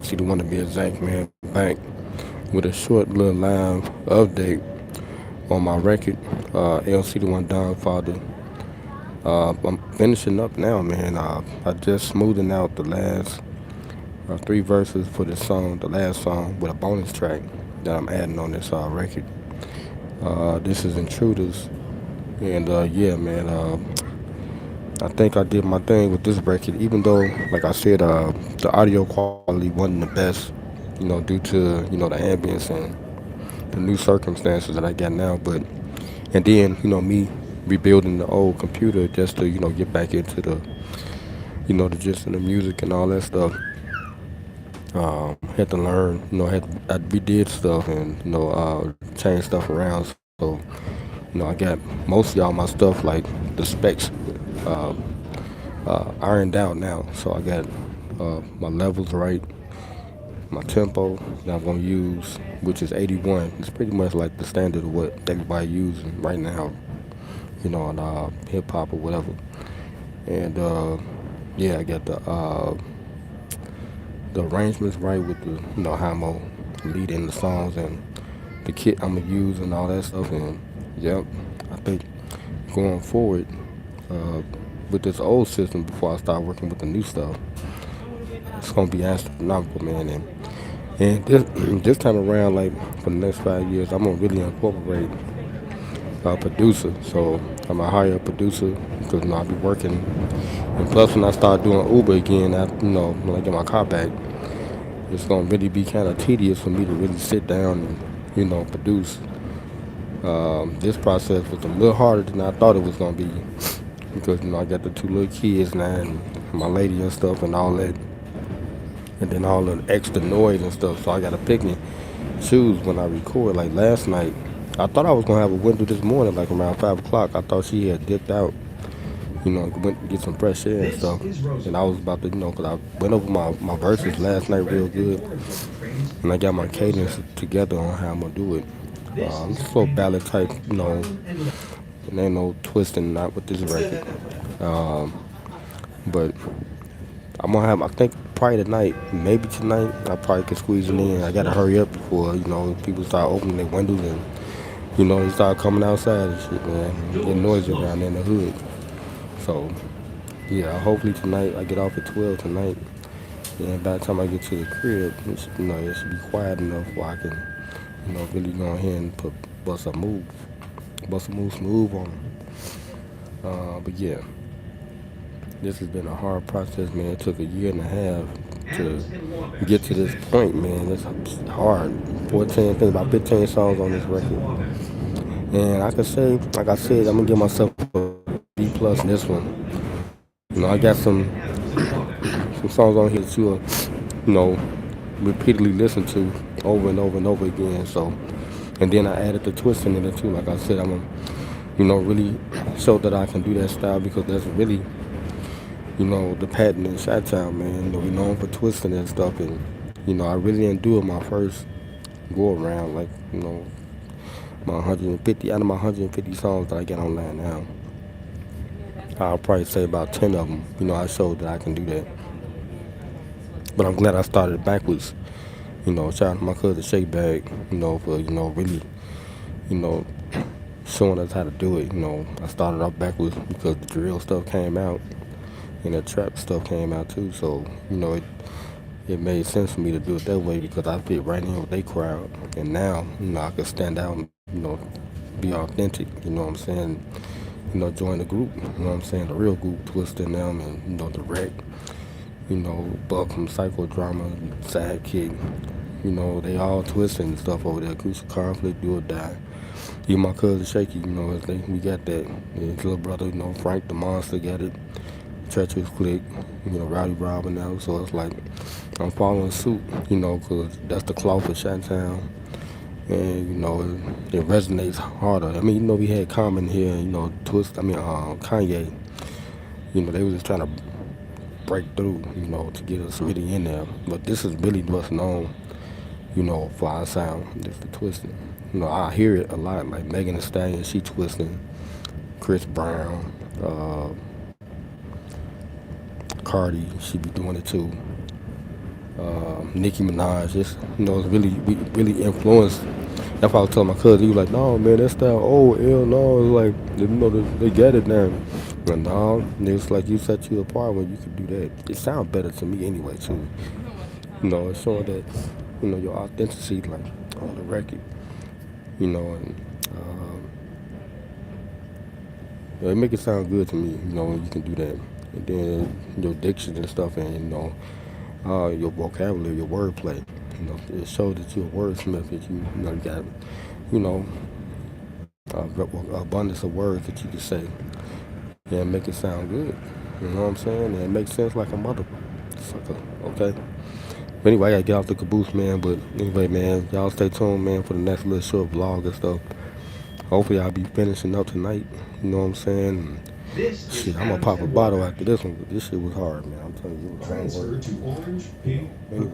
Lcdaone to be exact, man. Back with a short little live update on my record, Lcdaone Don Father. I'm finishing up now, man. I just smoothing out the last three verses for the song, the last song, with a bonus track that I'm adding on this record. This is Intruders, and yeah, man. I think I did my thing with this record, even though, like I said, the audio quality wasn't the best, due to the ambience and the new circumstances that I got now. But and then me rebuilding the old computer just to get back into the the gist of the music and all that stuff. Had to learn, I redid stuff and change stuff around. So I got mostly all my stuff like the specs uh, ironed out now. So I got my levels right, my tempo that I'm gonna use, which is 81. It's pretty much like the standard of what everybody using right now, on hip hop or whatever. And yeah, I got the arrangements right with the how I'm gonna lead in the songs and the kit I'm gonna use and all that stuff. And yep, I think going forward uh, with this old system before I start working with the new stuff, it's gonna be astronomical, man. And this this time around, like for the next 5 years, I'm gonna really incorporate a producer. So I'm gonna hire a producer because I'll be working. And plus, when I start doing Uber again, when I get my car back, it's gonna really be kind of tedious for me to really sit down and produce. This process was a little harder than I thought it was gonna be because I got the two little kids now and my lady and stuff and all that, and then all the extra noise and stuff. So I gotta pick and choose when I record. Like last night, I thought I was gonna have a window this morning, like around 5 o'clock. I thought she had dipped out, went to get some fresh air and stuff. And I was about to, because I went over my verses last night real good, and I got my cadence together on how I'm gonna do it. Slow ballad type, and ain't no twisting not with this record. Um, but I'm gonna have, I think probably tonight, maybe tonight, I probably can squeeze it in. I gotta hurry up before people start opening their windows and they start coming outside and shit, man. Getting noisy around in the hood. So yeah, hopefully tonight I get off at 12 tonight. And by the time I get to the crib, it should be quiet enough where I can, really go ahead and bust a move smooth on them. But yeah, this has been a hard process, man. It took a year and a half to get to this point, man. It's hard. 14, I think about 15 songs on this record. And I can say, like I said, I'm gonna give myself a B plus in this one. I got some songs on here that you know, repeatedly listen to over and over and over again. So, and then I added the twisting in it too. Like I said, I'm gonna, really show that I can do that style because that's really, the patent in Chi-Town, man. We known for twisting and stuff, and I really didn't do it my first go around. Like, my 150 out of my 150 songs that I got online now, I'll probably say about 10 of them. I showed that I can do that. But I'm glad I started backwards. Shout out to my cousin Shake Bag, for really, you know, showing us how to do it. I started off backwards because the drill stuff came out and the trap stuff came out too. So, it made sense for me to do it that way because I fit right in with their crowd. And now, I can stand out and, be authentic, you know what I'm saying? Join the group, you know what I'm saying? The real group, Twist and them and, the wreck, Buck from Psychodrama, Sidekick, they all twisting and stuff over there. Crucial Conflict, Do or Die. Even my cousin Shaky, we got that. His little brother, Frank the Monster got it. Treacherous Click, Rowdy Robin now. So it's like I'm following suit, because that's the cloth of Chi-Town. And, it resonates harder. I mean, we had Common here, Kanye. They was just trying to break through, to get us really in there. But this is really what's known, for our sound. It's the twisting. I hear it a lot, like Megan Thee Stallion, she twisting. Chris Brown, Cardi, she be doing it too. Nicki Minaj. Just it's really influenced. That's why I was telling my cousin. He was like, "No, man, that's that old L. No, it's like they get it now." But no, it's like you set you apart when you could do that. It sounds better to me anyway too. It's showing that your authenticity, like on the record. And um, it make it sound good to me. When you can do that, and then your diction and stuff, and your vocabulary, your wordplay. It shows that you're a wordsmith. That you got you know abundance of words that you can say and make it sound good. You know what I'm saying? And it makes sense like a motherfucker. Okay. But anyway, I gotta get off the caboose, man. But anyway, man, y'all stay tuned, man, for the next little short vlog and stuff. Hopefully, I'll be finishing up tonight. You know what I'm saying? Shit, I'm gonna pop a bottle after this one. But this shit was hard, man. I'm telling you, it was hard work. Anyway.